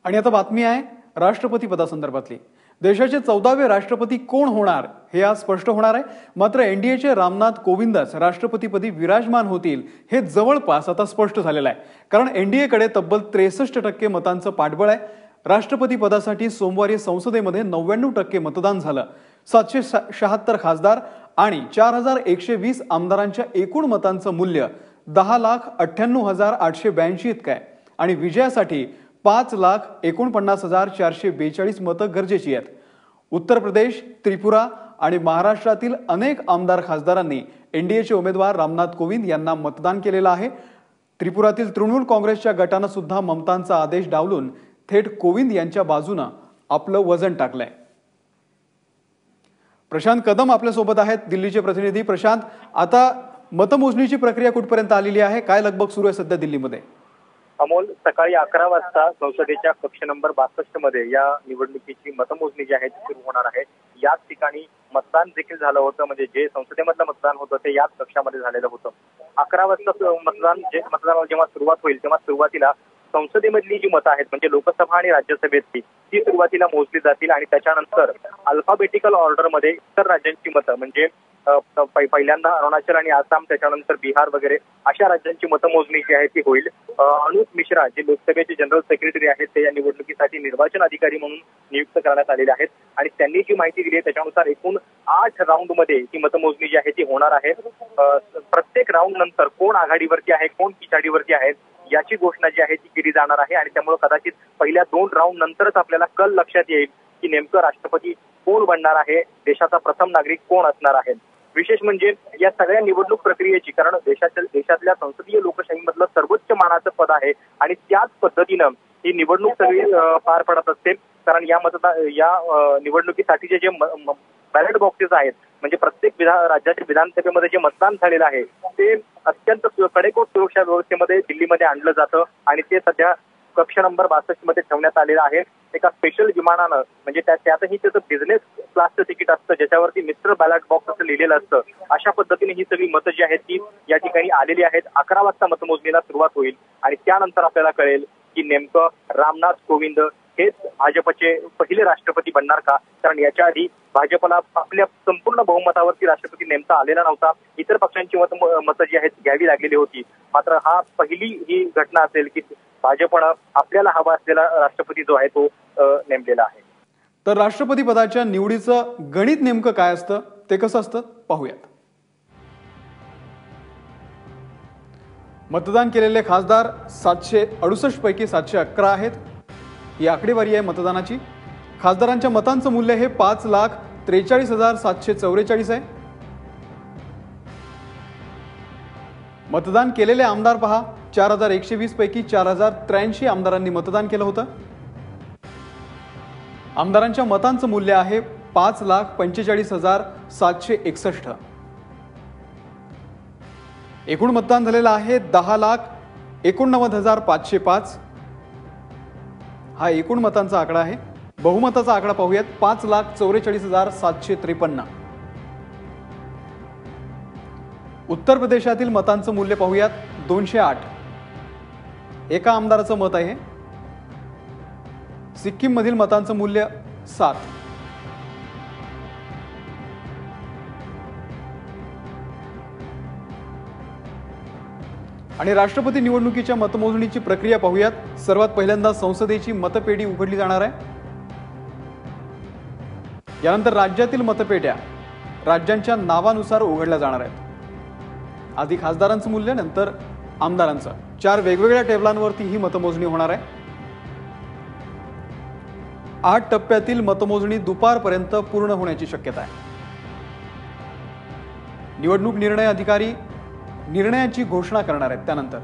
आणि आता बातमी आहे राष्ट्रपती पदासंदर्भातली। देशाचे 14वे राष्ट्रपती कोण होणार हे आज स्पष्ट होणार आहे। मात्र एनडीएचे रामनाथ कोविंदच राष्ट्रपतीपदी विराजमान होतील हे जवळपास आता स्पष्ट झालेलं आहे, कारण एनडीएकडे तब्बल 63% मतांचं पाठबळ आहे। राष्ट्रपती पदासाठी सोमवारी संसदेमध्ये 99% मतदान झालं। 776 खासदार आणि 4120 आमदारांच्या एकूण मतांचं मूल्य 10,98,882 इतकं आहे आणि विजयासाठी 5,49,442 मतं गरजेची आहेत। उत्तर प्रदेश, त्रिपुरा आणि महाराष्ट्रातील अनेक आमदार खासदारांनी एनडीएचे उमेदवार रामनाथ कोविंद यांना मतदान केलेलं आहे। त्रिपुरातील तृणमूल काँग्रेसच्या गटानं सुद्धा ममतांचा आदेश डावलून थेट कोविंद यांच्या बाजूने आपलं वजन टाकलंय। प्रशांत कदम आपल्या सोबत आहेत, दिल्लीचे प्रतिनिधी। प्रशांत, आता मतमोजणीची प्रक्रिया कुठपर्यंत आलेली आहे? काय लगबग सुरू आहे सध्या दिल्लीमध्ये? अमोल, सकाळी 11 वाजता संसदेच्या कक्ष नंबर 62 मध्ये या निवडणुकीची मतमोजणी जी आहे ती सुरू होणार आहे। याच ठिकाणी मतदान देखील झालं होतं, म्हणजे जे संसदेमधलं मतदान होतं ते याच कक्षामध्ये झालेलं होतं। 11 वाजता मतदान जेव्हा सुरुवात होईल तेव्हा सुरुवातीला संसदेमधली जी मतं आहेत, म्हणजे लोकसभा आणि राज्यसभेतली, ती सुरुवातीला मोजली जातील आणि त्याच्यानंतर अल्फाबेटिकल ऑर्डरमध्ये इतर राज्यांची मतं, म्हणजे पहिल्यांदा अरुणाचल आणि आसाम, त्याच्यानंतर बिहार वगैरे अशा राज्यांची मतमोजणी जी आहे ती होईल। अनुप मिश्रा जे लोकसभेचे जनरल सेक्रेटरी आहेत ते या निवडणुकीसाठी निर्वाचन अधिकारी म्हणून नियुक्त करण्यात आलेले आहेत आणि त्यांनी जी माहिती दिली आहे त्याच्यानुसार एकूण 8 राऊंडमध्ये ही मतमोजणी जी आहे ती होणार आहे। प्रत्येक राऊंड नंतर कोण आघाडीवरती आहे, कोण पिछाडीवरती आहे याची घोषणा जी आहे ती केली जाणार आहे आणि त्यामुळे कदाचित पहिल्या 2 राऊंड नंतरच आपल्याला कल लक्षात येईल की नेमकं राष्ट्रपती कोण बनणार आहे, देशाचा प्रथम नागरिक कोण असणार आहे। विशेष म्हणजे या सगळ्या निवडणूक प्रक्रियेची, कारण देशातल्या संसदीय लोकशाहीमधलं सर्वोच्च मानाचं पद आहे आणि त्याच पद्धतीनं ही निवडणूक सगळी पार पडत असते। कारण या निवडणुकीसाठीचे जे बॅलेट बॉक्सेस आहेत, म्हणजे प्रत्येक राज्याच्या विधानसभेमध्ये जे मतदान झालेलं आहे ते अत्यंत कडेकोट सुरक्षा व्यवस्थेमध्ये दिल्लीमध्ये आणलं जातं आणि ते सध्या कक्ष नंबर 62 मध्ये ठेवण्यात आलेलं आहे। एका स्पेशल विमानानं, म्हणजे त्यातही त्याचं बिझनेस क्लासचं तिकीट असतं ज्याच्यावरती मिस्टर बॅलेट बॉक्स असं लिहिलेलं असतं। अशा पद्धतीने ही सगळी मतं जी आहेत ती या ठिकाणी आलेली आहेत। 11 वाजता मतमोजणीला सुरुवात होईल आणि त्यानंतर आपल्याला कळेल की नेमकं रामनाथ कोविंद हेच भाजपचे पहिले राष्ट्रपती बनणार का, कारण याच्या आधी भाजपला आपल्या संपूर्ण बहुमतावरती राष्ट्रपती नेमता आलेला नव्हता। इतर पक्षांची मतं जी आहेत घ्यावी लागलेली होती, मात्र हा पहिली ही घटना असेल की भाजपनं आपल्याला हवा असलेला राष्ट्रपती जो आहे तो नेमलेला आहे। तर राष्ट्रपती पदाच्या निवडीचं गणित नेमकं काय असतं, ते कसं असतं पाहूयात। मतदान केलेले खासदार 768 पैकी 711 आहेत। ही आकडेवारी आहे मतदानाची। खासदारांच्या मतांचं मूल्य हे 5,43,744 आहे। मतदान केलेले आमदार पहा, 4120 पैकी 4083 आमदारांनी मतदान केलं होतं। आमदारांच्या मतांचं मूल्य आहे 5,45,761। एकूण मतदान झालेलं आहे 10,89,505। हा एकूण मतांचा आकडा आहे। बहुमताचा आकडा पाहूयात, 5,44,753। उत्तर प्रदेशातील मतांचं मूल्य पाहूयात, 208। एका आमदाराचं मत आहे। सिक्कीम मधील मतांचं मूल्य 7। आणि राष्ट्रपती निवडणुकीच्या मतमोजणीची प्रक्रिया पाहूयात। सर्वात पहिल्यांदा संसदेची मतपेटी उघडली जाणार आहे। यानंतर राज्यातील मतपेट्या राज्यांच्या नावानुसार उघडल्या जाणार आहेत। आधी खासदारांचं मूल्य, नंतर आमदारांचं। 4 वेगवेगळ्या टेबलांवरती ही मतमोजणी होणार आहे। 8 टप्प्यातील मतमोजणी दुपारपर्यंत पूर्ण होण्याची शक्यता आहे। निवडणूक निर्णय अधिकारी निर्णयाची घोषणा करणार आहेत त्यानंतर।